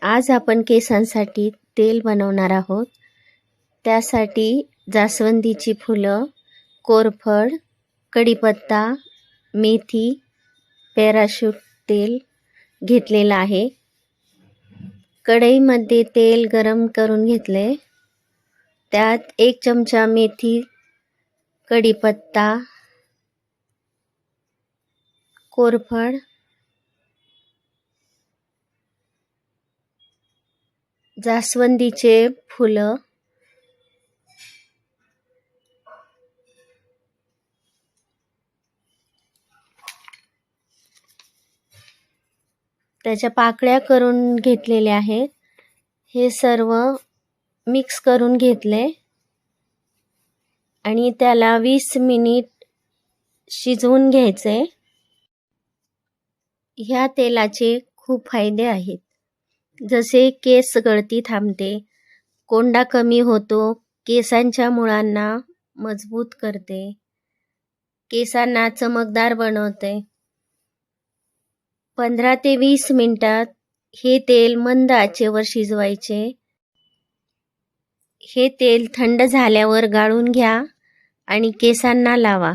आज आपण केसांसाठी तेल बनवणार आहोत। त्यासाठी जास्वंदीची फुलं, कोरफड, कढीपत्ता, मेथी, पॅराशूट तेल घेतलेलं आहे। कढईमध्ये तेल गरम करून घेतले। त्यात 1 चमचा मेथी, कढीपत्ता, कोरफड, जास्वंदीचे फुलं, त्याच्या पाकळ्या करून घेतलेल्या आहेत। हे सर्व मिक्स करून घेतले आणि त्याला 20 मिनिट शिजवून घ्यायचे। ह्या तेलाचे खूप फायदे आहेत, जसे केस गळती थांबते, कोंडा कमी होतो, केसांच्या मुळांना मजबूत करते, केसांना चमकदार बनवते। 15 ते 20 मिनिटात हे तेल मंद आचेवर शिजवायचे। हे तेल थंड झाल्यावर गाळून घ्या आणि केसांना लावा।